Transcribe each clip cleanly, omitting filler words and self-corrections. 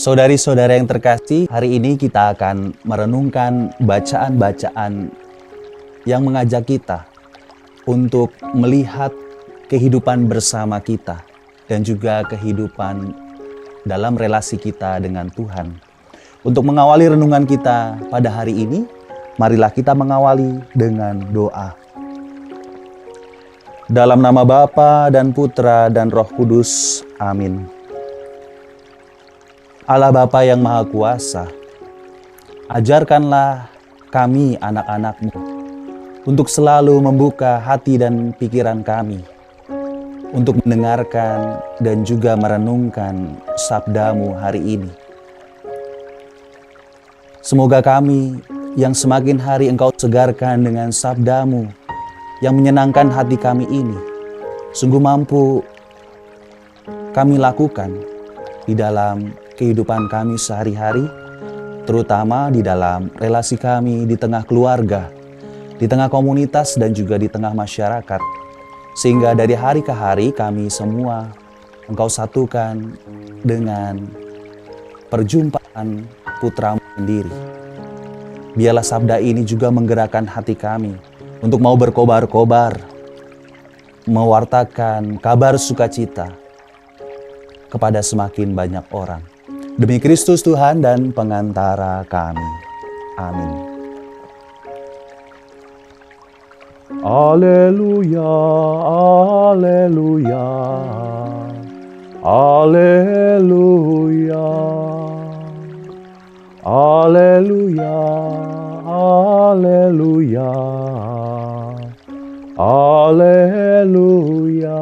Saudari-saudara yang terkasih, hari ini kita akan merenungkan bacaan-bacaan yang mengajak kita untuk melihat kehidupan bersama kita dan juga kehidupan dalam relasi kita dengan Tuhan. Untuk mengawali renungan kita pada hari ini, marilah kita mengawali dengan doa. Dalam nama Bapa dan Putra dan Roh Kudus, amin. Allah Bapa yang Maha Kuasa, ajarkanlah kami anak-anak-Mu untuk selalu membuka hati dan pikiran kami untuk mendengarkan dan juga merenungkan sabda-Mu hari ini. Semoga kami yang semakin hari Engkau segarkan dengan sabda-Mu yang menyenangkan hati kami ini, sungguh mampu kami lakukan di dalam kehidupan kami sehari-hari, terutama di dalam relasi kami di tengah keluarga, di tengah komunitas dan juga di tengah masyarakat. Sehingga dari hari ke hari kami semua Engkau satukan dengan perjumpaan Putra-Mu sendiri. Biarlah sabda ini juga menggerakkan hati kami untuk mau berkobar-kobar, mewartakan kabar sukacita kepada semakin banyak orang. Demi Kristus Tuhan dan pengantara kami. Amin. Haleluya, haleluya, haleluya, haleluya, haleluya, haleluya.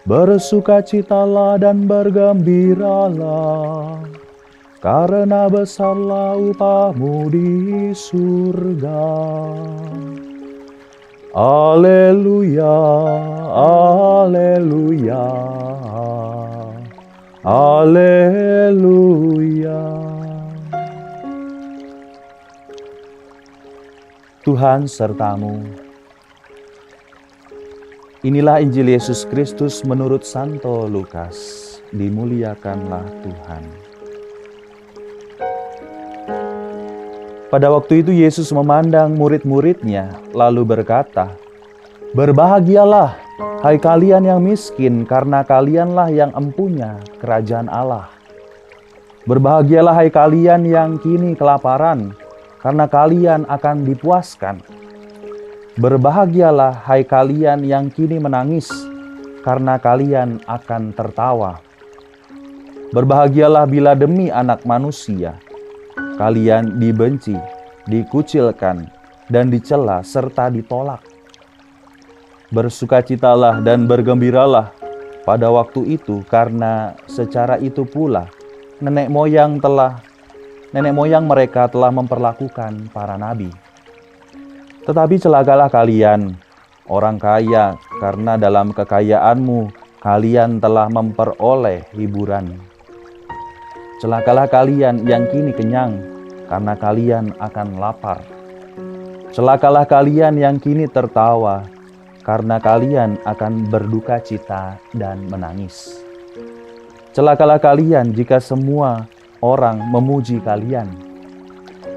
Bersukacitalah dan bergembiralah, karena besarlah upah-Mu di surga. Haleluya, haleluya, haleluya. Tuhan serta-Mu. Inilah Injil Yesus Kristus menurut Santo Lukas. Dimuliakanlah Tuhan. Pada waktu itu Yesus memandang murid-muridnya lalu berkata, "Berbahagialah, hai kalian yang miskin, karena kalianlah yang empunya kerajaan Allah. Berbahagialah hai kalian yang kini kelaparan, karena kalian akan dipuaskan. Berbahagialah hai kalian yang kini menangis, karena kalian akan tertawa. Berbahagialah bila demi Anak Manusia kalian dibenci, dikucilkan, dan dicela serta ditolak. Bersukacitalah dan bergembiralah pada waktu itu, karena secara itu pula nenek moyang mereka telah memperlakukan para nabi. Tetapi celakalah kalian, orang kaya, karena dalam kekayaanmu kalian telah memperoleh hiburan. Celakalah kalian yang kini kenyang, karena kalian akan lapar. Celakalah kalian yang kini tertawa, karena kalian akan berduka cita dan menangis. Celakalah kalian jika semua orang memuji kalian,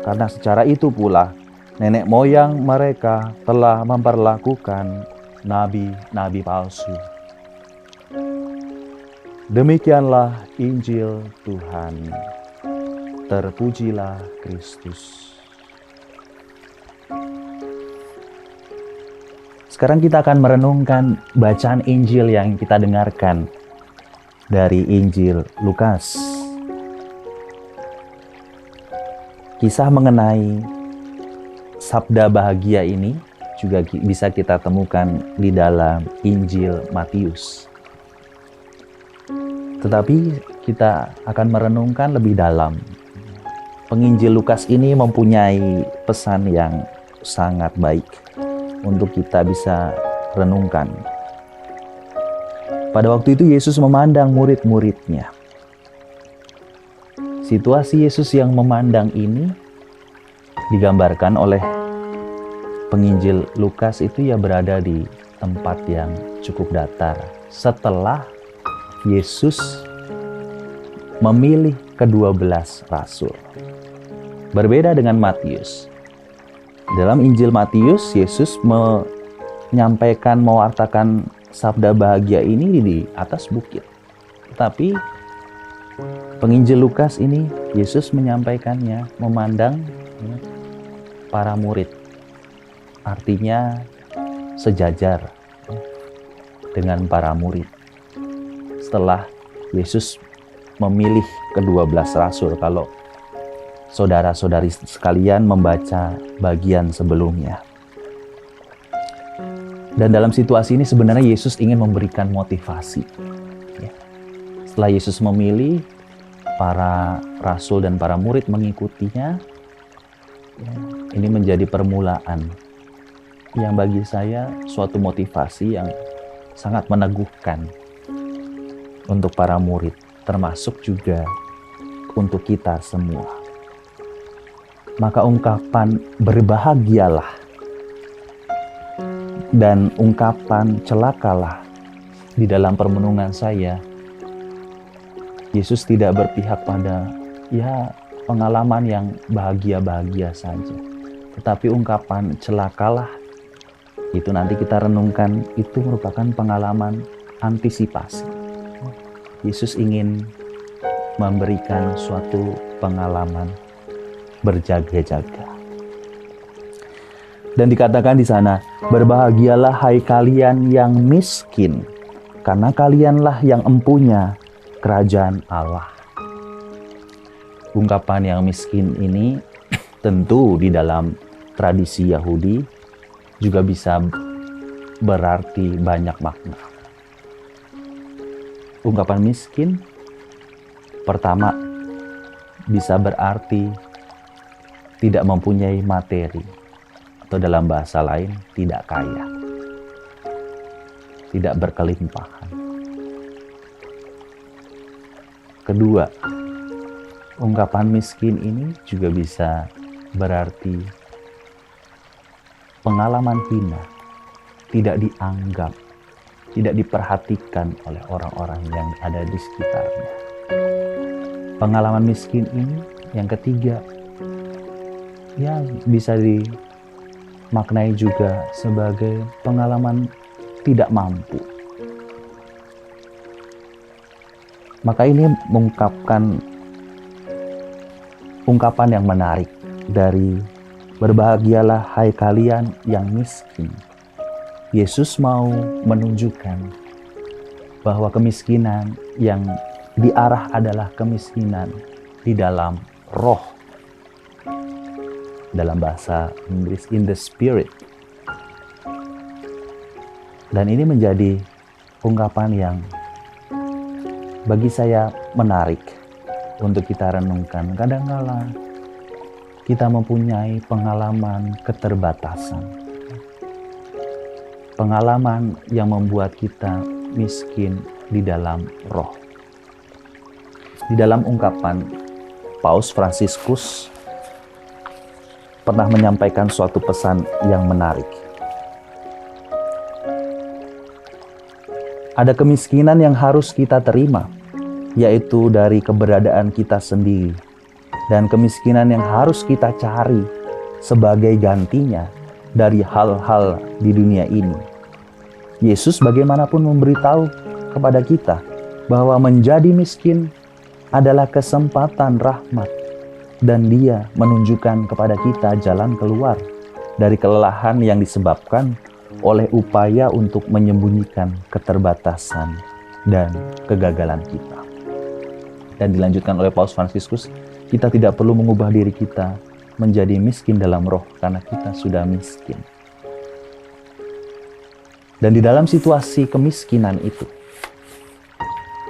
karena secara itu pula nenek moyang mereka telah memperlakukan nabi-nabi palsu." Demikianlah Injil Tuhan. Terpujilah Kristus. Sekarang kita akan merenungkan bacaan Injil yang kita dengarkan dari Injil Lukas. Kisah mengenai sabda bahagia ini juga bisa kita temukan di dalam Injil Matius. Tetapi kita akan merenungkan lebih dalam. Penginjil Lukas ini mempunyai pesan yang sangat baik untuk kita bisa renungkan. Pada waktu itu Yesus memandang murid-muridnya. Situasi Yesus yang memandang ini digambarkan oleh penginjil Lukas itu ya berada di tempat yang cukup datar. Setelah Yesus memilih ke-12 rasul. Berbeda dengan Matius. Dalam Injil Matius, Yesus menyampaikan, mewartakan sabda bahagia ini di atas bukit. Tetapi penginjil Lukas ini, Yesus menyampaikannya memandang para murid. Artinya sejajar dengan para murid. Setelah Yesus memilih ke-12 rasul, kalau saudara-saudari sekalian membaca bagian sebelumnya. Dan dalam situasi ini sebenarnya Yesus ingin memberikan motivasi. Setelah Yesus memilih, para rasul dan para murid mengikutinya. Ini menjadi permulaan yang bagi saya suatu motivasi yang sangat meneguhkan untuk para murid, termasuk juga untuk kita semua. Maka ungkapan berbahagialah dan ungkapan celakalah di dalam permenungan saya, Yesus tidak berpihak pada pengalaman yang bahagia-bahagia saja. Tetapi ungkapan celakalah itu nanti kita renungkan, itu merupakan pengalaman antisipasi. Yesus ingin memberikan suatu pengalaman berjaga-jaga. Dan dikatakan di sana, berbahagialah hai kalian yang miskin, karena kalianlah yang empunya kerajaan Allah. Ungkapan yang miskin ini tentu di dalam tradisi Yahudi juga bisa berarti banyak makna. Ungkapan miskin pertama bisa berarti tidak mempunyai materi, atau dalam bahasa lain tidak kaya, tidak berkelimpahan. Kedua, ungkapan miskin ini juga bisa berarti pengalaman hina, tidak dianggap, tidak diperhatikan oleh orang-orang yang ada di sekitarnya. Pengalaman miskin ini yang ketiga, bisa dimaknai juga sebagai pengalaman tidak mampu. Maka ini mengungkapkan ungkapan yang menarik dari berbahagialah hai kalian yang miskin. Yesus mau menunjukkan bahwa kemiskinan yang diarah adalah kemiskinan di dalam roh. Dalam bahasa Inggris, in the spirit. Dan ini menjadi ungkapan yang bagi saya menarik untuk kita renungkan. Kadang-kala kita mempunyai pengalaman keterbatasan. Pengalaman yang membuat kita miskin di dalam roh. Di dalam ungkapan, Paus Fransiskus pernah menyampaikan suatu pesan yang menarik. Ada kemiskinan yang harus kita terima, yaitu dari keberadaan kita sendiri. Dan kemiskinan yang harus kita cari sebagai gantinya dari hal-hal di dunia ini. Yesus bagaimanapun memberitahu kepada kita bahwa menjadi miskin adalah kesempatan rahmat. Dan Dia menunjukkan kepada kita jalan keluar dari kelelahan yang disebabkan oleh upaya untuk menyembunyikan keterbatasan dan kegagalan kita. Dan dilanjutkan oleh Paus Fransiskus, kita tidak perlu mengubah diri kita menjadi miskin dalam roh karena kita sudah miskin. Dan di dalam situasi kemiskinan itu,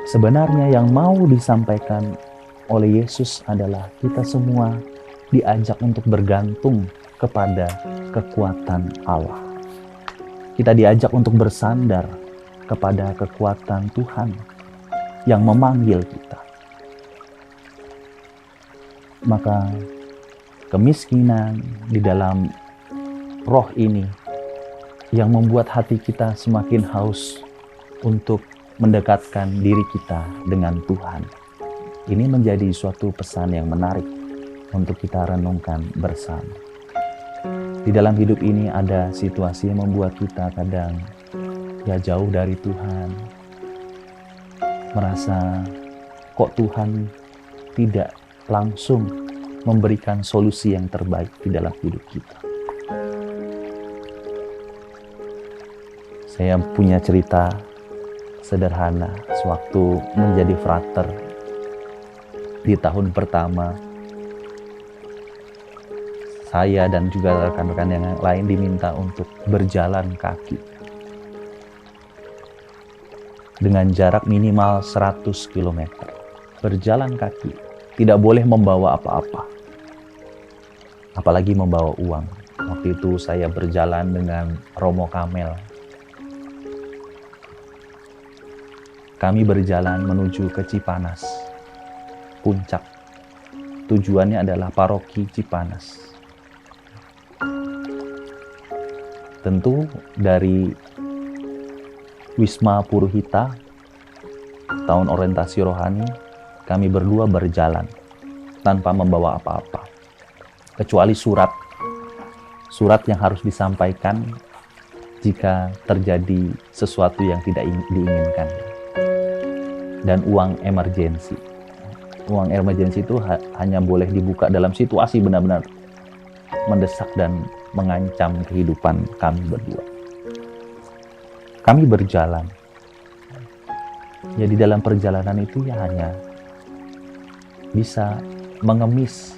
sebenarnya yang mau disampaikan oleh Yesus adalah kita semua diajak untuk bergantung kepada kekuatan Allah. Kita diajak untuk bersandar kepada kekuatan Tuhan yang memanggil kita. Maka kemiskinan di dalam roh ini yang membuat hati kita semakin haus untuk mendekatkan diri kita dengan Tuhan. Ini menjadi suatu pesan yang menarik untuk kita renungkan bersama. Di dalam hidup ini ada situasi yang membuat kita kadang jauh dari Tuhan. Merasa kok Tuhan tidak langsung memberikan solusi yang terbaik di dalam hidup kita. Saya punya cerita sederhana sewaktu menjadi frater. Di tahun pertama, saya dan juga rekan-rekan yang lain diminta untuk berjalan kaki dengan jarak minimal 100 km. Berjalan kaki, tidak boleh membawa apa-apa, apalagi membawa uang. Waktu itu saya berjalan dengan Romo Kamel. Kami berjalan menuju ke Cipanas, puncak. Tujuannya adalah paroki Cipanas. Tentu dari Wisma Puruhita, tahun orientasi rohani, kami berdua berjalan tanpa membawa apa-apa, kecuali surat yang harus disampaikan jika terjadi sesuatu yang tidak diinginkan, dan uang emergensi. Uang emergensi itu hanya boleh dibuka dalam situasi benar-benar mendesak dan mengancam kehidupan kami berdua. Kami berjalan. Ya, di dalam perjalanan itu ya hanya bisa mengemis,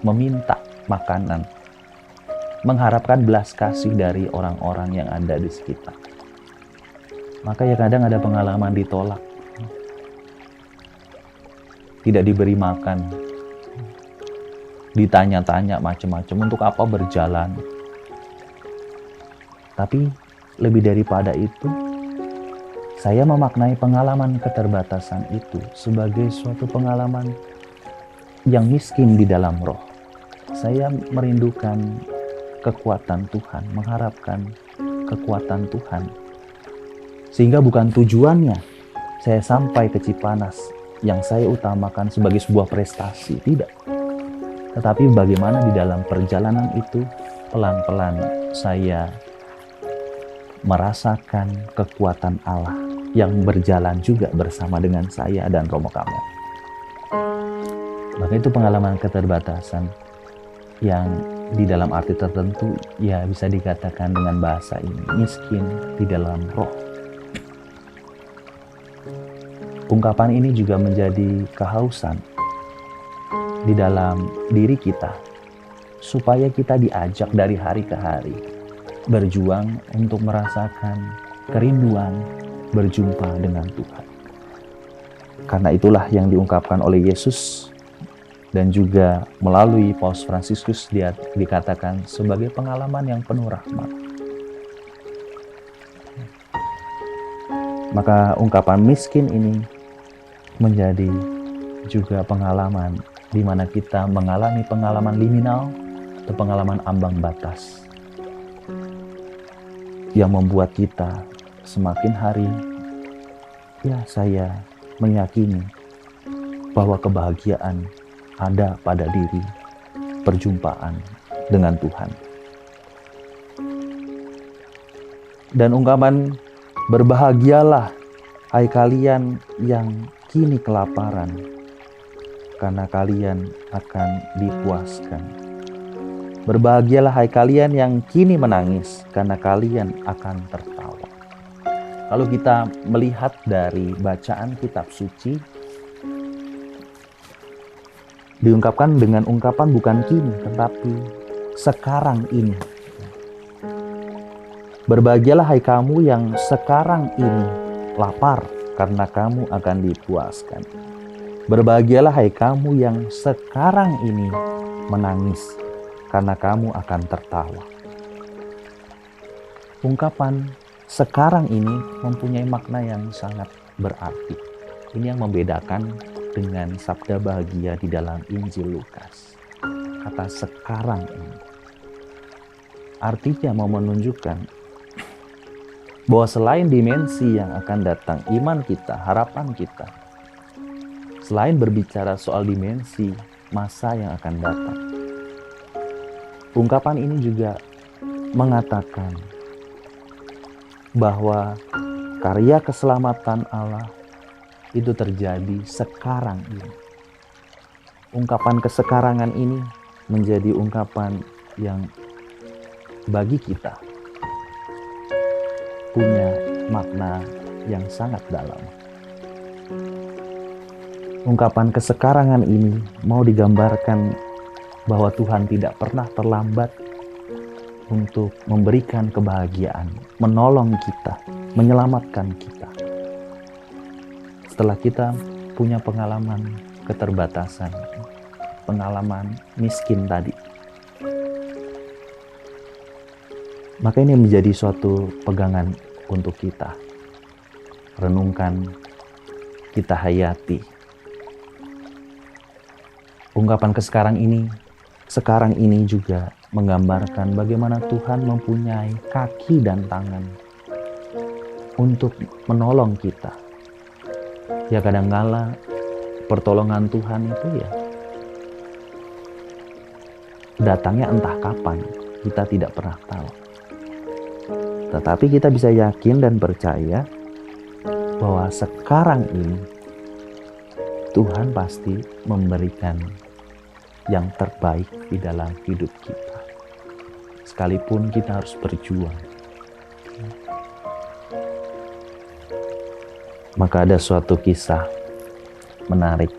meminta makanan, mengharapkan belas kasih dari orang-orang yang ada di sekitar. Maka ya kadang ada pengalaman ditolak, tidak diberi makan, ditanya-tanya macam-macam untuk apa berjalan. Tapi lebih daripada itu, saya memaknai pengalaman keterbatasan itu sebagai suatu pengalaman yang miskin di dalam roh. Saya merindukan kekuatan Tuhan, mengharapkan kekuatan Tuhan. Sehingga bukan tujuannya saya sampai ke Cipanas yang saya utamakan sebagai sebuah prestasi, tidak. Tetapi bagaimana di dalam perjalanan itu pelan-pelan saya merasakan kekuatan Allah yang berjalan juga bersama dengan saya dan Romo Kamel. Maka itu pengalaman keterbatasan yang di dalam arti tertentu ya bisa dikatakan dengan bahasa ini, miskin di dalam roh. Ungkapan ini juga menjadi kehausan di dalam diri kita, supaya kita diajak dari hari ke hari berjuang untuk merasakan kerinduan berjumpa dengan Tuhan. Karena itulah yang diungkapkan oleh Yesus dan juga melalui Paus Fransiskus dia dikatakan sebagai pengalaman yang penuh rahmat. Maka ungkapan miskin ini menjadi juga pengalaman di mana kita mengalami pengalaman liminal atau pengalaman ambang batas yang membuat kita semakin hari ya saya meyakini bahwa kebahagiaan ada pada diri perjumpaan dengan Tuhan. Dan ungkapan berbahagialah hai kalian yang kini kelaparan, karena kalian akan dipuaskan. Berbahagialah hai kalian yang kini menangis, karena kalian akan tertawa. Kalau kita melihat dari bacaan kitab suci, diungkapkan dengan ungkapan bukan kini, tetapi sekarang ini. Berbahagialah hai kamu yang sekarang ini lapar, karena kamu akan dipuaskan. Berbahagialah hai kamu yang sekarang ini menangis, karena kamu akan tertawa. Ungkapan sekarang ini mempunyai makna yang sangat berarti. Ini yang membedakan dengan sabda bahagia di dalam Injil Lukas. Kata sekarang ini artinya mau menunjukkan bahwa selain dimensi yang akan datang, iman kita, harapan kita, selain berbicara soal dimensi masa yang akan datang, ungkapan ini juga mengatakan bahwa karya keselamatan Allah itu terjadi sekarang ini. Ungkapan kesekarangan ini menjadi ungkapan yang bagi kita punya makna yang sangat dalam. Ungkapan kesekarangan ini mau digambarkan bahwa Tuhan tidak pernah terlambat untuk memberikan kebahagiaan, menolong kita, menyelamatkan kita. Setelah kita punya pengalaman keterbatasan, pengalaman miskin tadi, maka ini menjadi suatu pegangan untuk kita renungkan, kita hayati. Ungkapan sekarang ini juga menggambarkan bagaimana Tuhan mempunyai kaki dan tangan untuk menolong kita. Ya kadangkala pertolongan Tuhan itu ya datangnya entah kapan, kita tidak pernah tahu. Tetapi kita bisa yakin dan percaya bahwa sekarang ini Tuhan pasti memberikan yang terbaik di dalam hidup kita. Sekalipun kita harus berjuang. Maka ada suatu kisah menarik.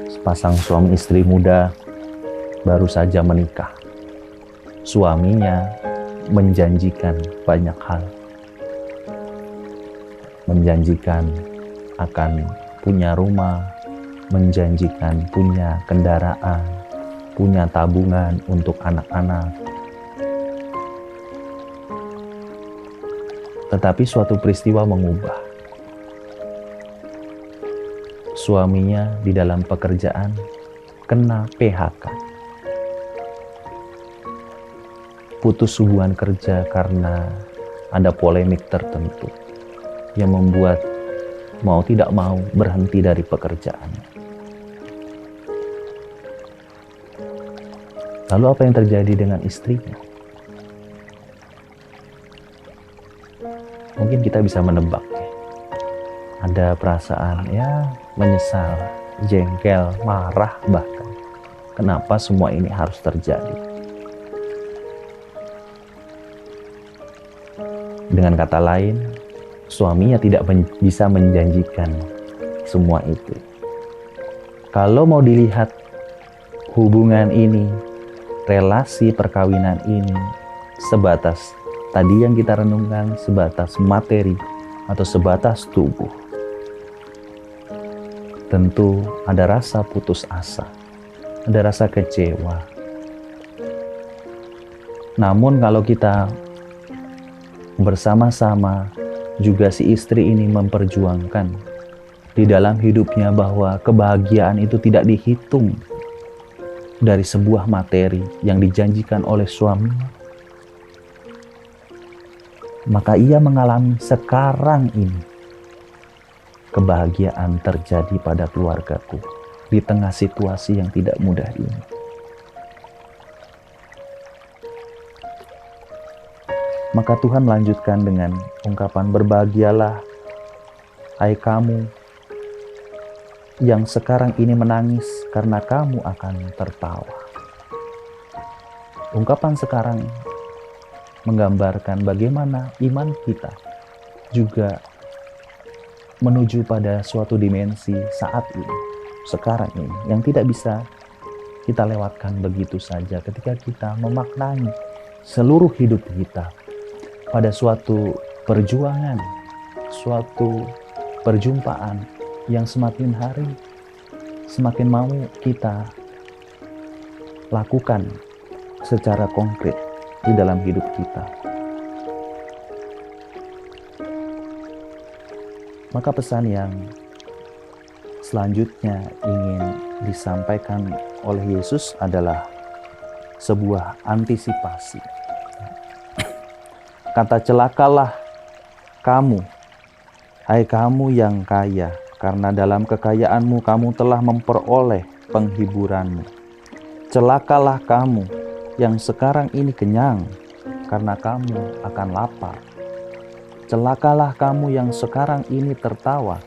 Sepasang suami istri muda baru saja menikah. Suaminya menjanjikan banyak hal. Menjanjikan akan punya rumah, menjanjikan punya kendaraan, punya tabungan untuk anak-anak. Tetapi suatu peristiwa mengubah. Suaminya di dalam pekerjaan kena PHK. Putus hubungan kerja karena ada polemik tertentu yang membuat mau tidak mau berhenti dari pekerjaan. Lalu apa yang terjadi dengan istrinya? Mungkin kita bisa menebak ya. Ada perasaan ya menyesal, jengkel, marah bahkan. Kenapa semua ini harus terjadi? Dengan kata lain, suaminya tidak bisa menjanjikan semua itu. Kalau mau dilihat hubungan ini, relasi perkawinan ini sebatas tadi yang kita renungkan, sebatas materi atau sebatas tubuh, tentu ada rasa putus asa, ada rasa kecewa. Namun kalau kita bersama-sama juga si istri ini memperjuangkan di dalam hidupnya bahwa kebahagiaan itu tidak dihitung dari sebuah materi yang dijanjikan oleh suaminya, maka ia mengalami sekarang ini kebahagiaan terjadi pada keluargaku di tengah situasi yang tidak mudah ini. Maka Tuhan melanjutkan dengan ungkapan, berbahagialah hai kamu yang sekarang ini menangis karena kamu akan tertawa. Ungkapan sekarang menggambarkan bagaimana iman kita juga menuju pada suatu dimensi saat ini, sekarang ini, yang tidak bisa kita lewatkan begitu saja ketika kita memaknai seluruh hidup kita pada suatu perjuangan, suatu perjumpaan yang semakin hari semakin mau kita lakukan secara konkret di dalam hidup kita. Maka pesan yang selanjutnya ingin disampaikan oleh Yesus adalah sebuah antisipasi. Kata celakalah kamu, hai kamu yang kaya, karena dalam kekayaanmu kamu telah memperoleh penghiburanmu. Celakalah kamu yang sekarang ini kenyang, karena kamu akan lapar. Celakalah kamu yang sekarang ini tertawa,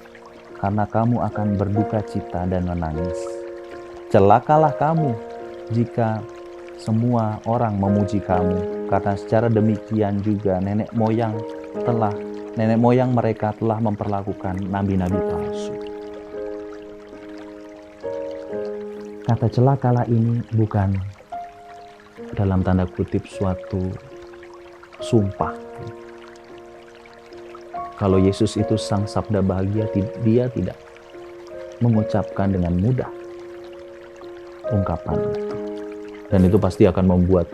karena kamu akan berduka cita dan menangis. Celakalah kamu jika semua orang memuji kamu, karena secara demikian juga nenek moyang mereka telah memperlakukan nabi-nabi palsu. Kata celakalah ini bukan dalam tanda kutip suatu sumpah. Kalau Yesus itu sang sabda bahagia, dia tidak mengucapkan dengan mudah ungkapan itu. Dan itu pasti akan membuat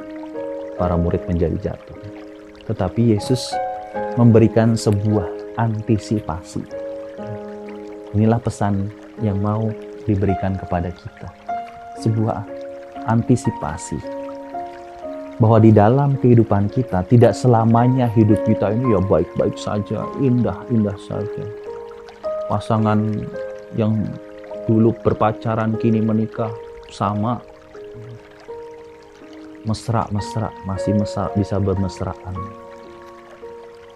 para murid menjadi jatuh. Tetapi Yesus memberikan sebuah antisipasi. Inilah pesan yang mau diberikan kepada kita. Sebuah antisipasi. Bahwa di dalam kehidupan kita, tidak selamanya hidup kita ini ya baik-baik saja, indah-indah saja. Pasangan yang dulu berpacaran kini menikah sama. Mesra-mesra, masih bisa bermesraan.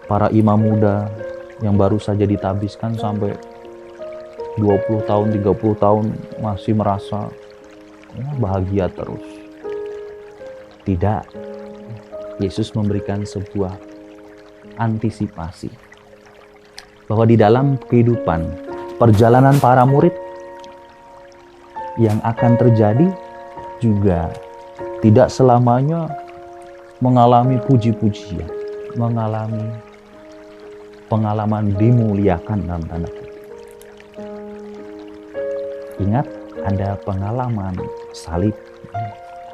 Para imam muda yang baru saja ditabiskan sampai 20 tahun, 30 tahun masih merasa bahagia terus. Tidak, Yesus memberikan sebuah antisipasi bahwa di dalam kehidupan perjalanan para murid yang akan terjadi juga tidak selamanya mengalami puji-pujian, mengalami pengalaman dimuliakan dalam tanda kutip. Ingat, ada pengalaman salib.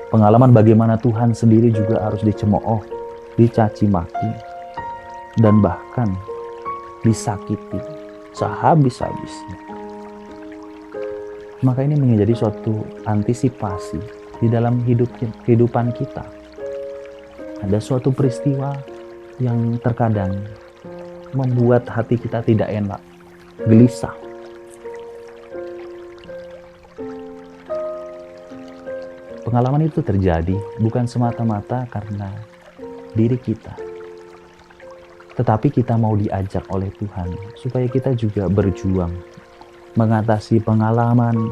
Pengalaman bagaimana Tuhan sendiri juga harus dicemooh, dicaci maki, dan bahkan disakiti sehabis-habisnya. Maka ini menjadi suatu antisipasi di dalam kehidupan kita. Ada suatu peristiwa yang terkadang membuat hati kita tidak enak, gelisah. Pengalaman itu terjadi bukan semata-mata karena diri kita, tetapi kita mau diajak oleh Tuhan supaya kita juga berjuang mengatasi pengalaman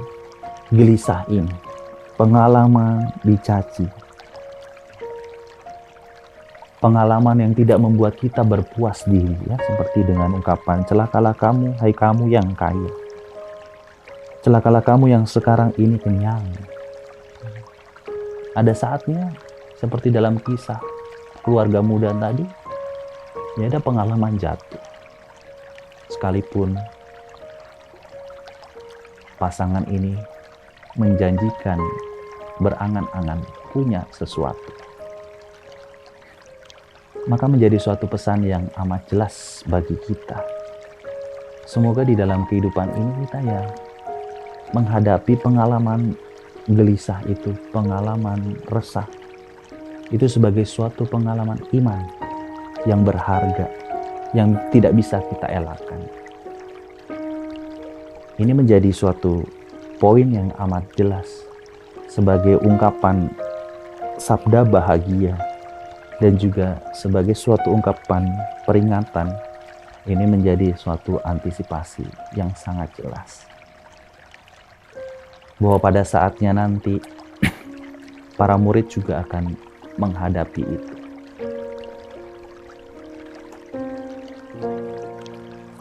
gelisah ini, pengalaman dicaci, pengalaman yang tidak membuat kita berpuas diri, ya, seperti dengan ungkapan celakalah kamu, hai kamu yang kaya, celakalah kamu yang sekarang ini kenyang. Ada saatnya seperti dalam kisah keluarga muda tadi, ya ada pengalaman jatuh. Sekalipun pasangan ini menjanjikan, berangan-angan punya sesuatu. Maka menjadi suatu pesan yang amat jelas bagi kita. Semoga di dalam kehidupan ini kita ya menghadapi pengalaman gelisah itu, pengalaman resah, itu sebagai suatu pengalaman iman yang berharga, yang tidak bisa kita elakkan. Ini menjadi suatu poin yang amat jelas sebagai ungkapan sabda bahagia dan juga sebagai suatu ungkapan peringatan. Ini menjadi suatu antisipasi yang sangat jelas bahwa pada saatnya nanti para murid juga akan menghadapi itu.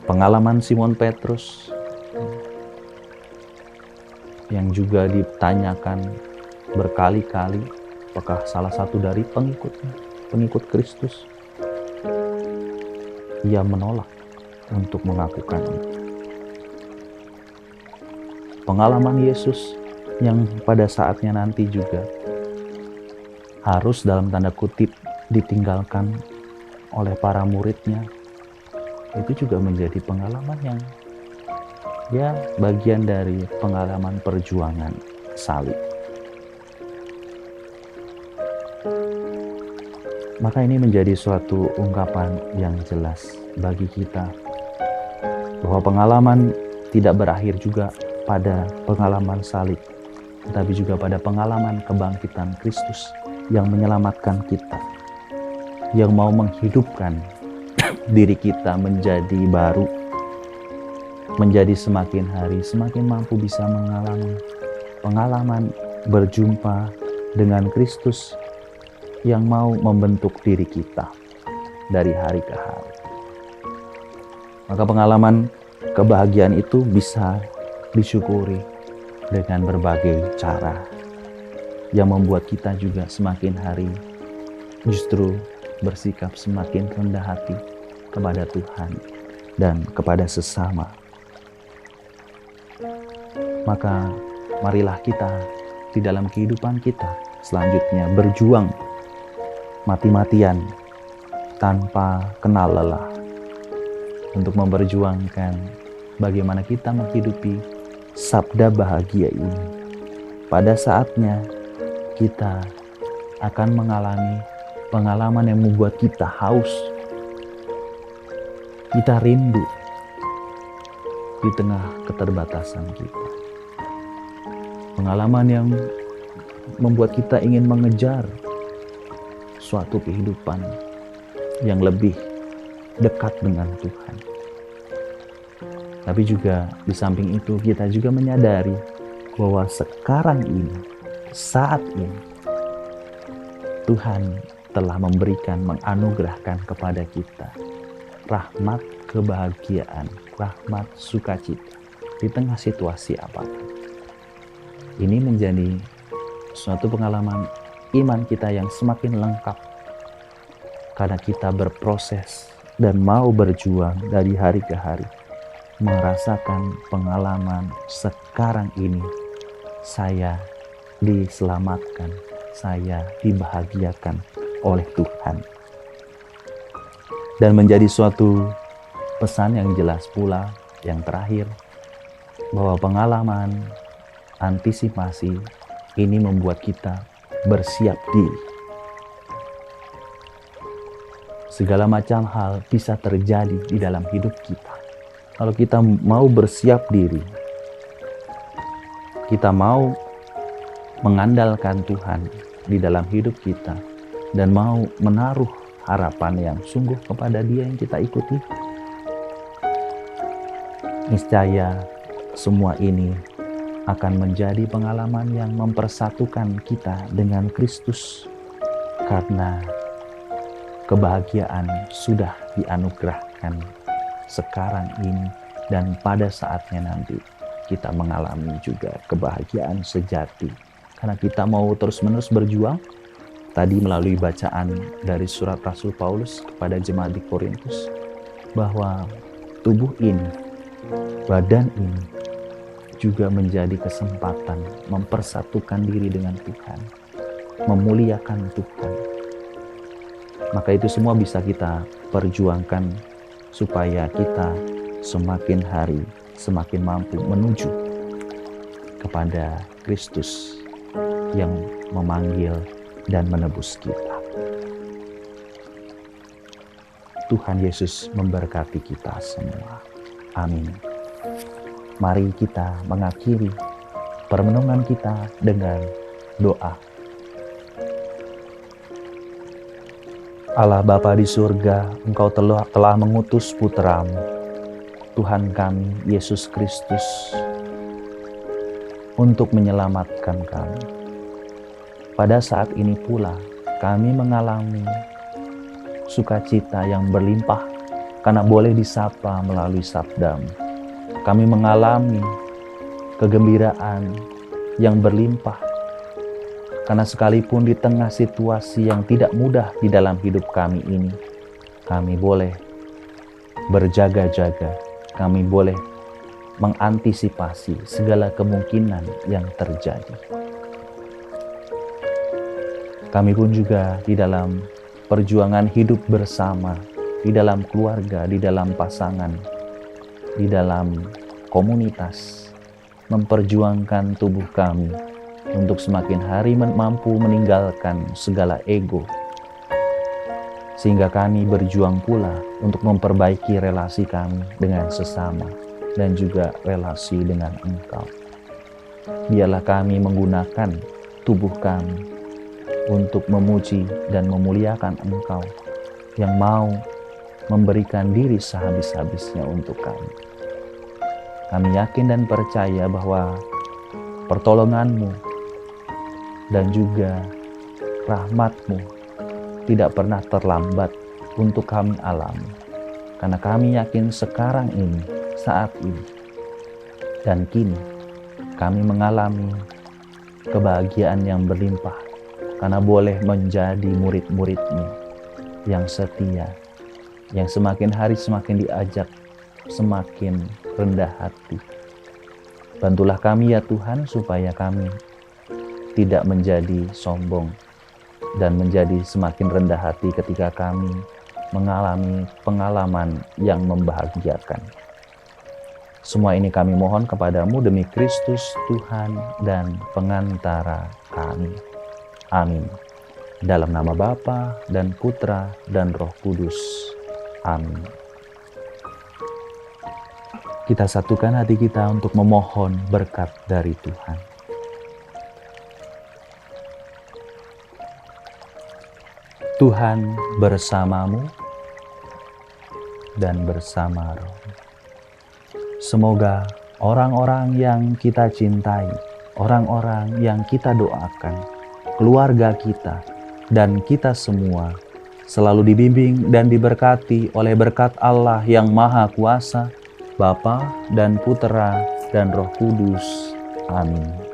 Pengalaman Simon Petrus yang juga ditanyakan berkali-kali apakah salah satu dari pengikut Kristus, ia menolak untuk mengakukan itu. Pengalaman Yesus yang pada saatnya nanti juga harus dalam tanda kutip ditinggalkan oleh para muridnya, itu juga menjadi pengalaman yang ya bagian dari pengalaman perjuangan salib. Maka ini menjadi suatu ungkapan yang jelas bagi kita bahwa pengalaman tidak berakhir juga pada pengalaman salib, tetapi juga pada pengalaman kebangkitan Kristus yang menyelamatkan kita, yang mau menghidupkan diri kita menjadi baru, menjadi semakin hari semakin mampu bisa mengalami pengalaman berjumpa dengan Kristus yang mau membentuk diri kita dari hari ke hari. Maka pengalaman kebahagiaan itu bisa disyukuri dengan berbagai cara yang membuat kita juga semakin hari justru bersikap semakin rendah hati kepada Tuhan dan kepada sesama. Maka marilah kita di dalam kehidupan kita selanjutnya berjuang mati-matian tanpa kenal lelah untuk memperjuangkan bagaimana kita menghidupi sabda bahagia ini. Pada saatnya kita akan mengalami pengalaman yang membuat kita haus, kita rindu di tengah keterbatasan kita. Pengalaman yang membuat kita ingin mengejar suatu kehidupan yang lebih dekat dengan Tuhan. Tapi juga di samping itu kita juga menyadari bahwa sekarang ini, saat ini, Tuhan telah memberikan, menganugerahkan kepada kita rahmat kebahagiaan, rahmat sukacita di tengah situasi apapun. Ini menjadi suatu pengalaman iman kita yang semakin lengkap karena kita berproses dan mau berjuang dari hari ke hari, merasakan pengalaman sekarang ini saya diselamatkan, saya dibahagiakan oleh Tuhan. Dan menjadi suatu pesan yang jelas pula yang terakhir, bahwa pengalaman antisipasi ini membuat kita bersiap diri. Segala macam hal bisa terjadi di dalam hidup kita. Kalau kita mau bersiap diri, kita mau mengandalkan Tuhan di dalam hidup kita, dan mau menaruh harapan yang sungguh kepada Dia yang kita ikuti, niscaya semua ini akan menjadi pengalaman yang mempersatukan kita dengan Kristus, karena kebahagiaan sudah dianugerahkan sekarang ini, dan pada saatnya nanti kita mengalami juga kebahagiaan sejati karena kita mau terus-menerus berjuang. Tadi melalui bacaan dari surat Rasul Paulus kepada jemaat di Korintus, bahwa tubuh ini, badan ini juga menjadi kesempatan mempersatukan diri dengan Tuhan, memuliakan Tuhan. Maka itu semua bisa kita perjuangkan supaya kita semakin hari semakin mampu menuju kepada Kristus yang memanggil dan menebus kita. Tuhan Yesus memberkati kita semua. Amin. Mari kita mengakhiri permenungan kita dengan doa. Allah Bapa di surga, Engkau telah mengutus Putra-Mu, Tuhan kami, Yesus Kristus, untuk menyelamatkan kami. Pada saat ini pula, kami mengalami sukacita yang berlimpah karena boleh disapa melalui sabda-Mu. Kami mengalami kegembiraan yang berlimpah karena sekalipun di tengah situasi yang tidak mudah di dalam hidup kami ini, kami boleh berjaga-jaga, kami boleh mengantisipasi segala kemungkinan yang terjadi. Kami pun juga di dalam perjuangan hidup bersama, di dalam keluarga, di dalam pasangan, di dalam komunitas, memperjuangkan tubuh kami untuk semakin hari mampu meninggalkan segala ego, sehingga kami berjuang pula untuk memperbaiki relasi kami dengan sesama, dan juga relasi dengan Engkau. Biarlah kami menggunakan tubuh kami untuk memuji dan memuliakan Engkau yang mau memberikan diri sehabis-habisnya untuk kami. Kami yakin dan percaya bahwa pertolongan-Mu dan juga rahmat-Mu tidak pernah terlambat untuk kami alami. Karena kami yakin sekarang ini, saat ini, dan kini kami mengalami kebahagiaan yang berlimpah karena boleh menjadi murid-murid-Mu yang setia, yang semakin hari semakin diajak, semakin rendah hati. Bantulah kami ya Tuhan supaya kami tidak menjadi sombong dan menjadi semakin rendah hati ketika kami mengalami pengalaman yang membahagiakan. Semua ini kami mohon kepadamu demi Kristus Tuhan dan pengantara kami. Amin. Dalam nama Bapa dan Putra dan Roh Kudus. Amin. Kita satukan hati kita untuk memohon berkat dari Tuhan. Tuhan bersamamu dan bersama roh. Semoga orang-orang yang kita cintai, orang-orang yang kita doakan, keluarga kita, dan kita semua selalu dibimbing dan diberkati oleh berkat Allah yang Maha Kuasa, Bapa dan Putera dan Roh Kudus. Amin.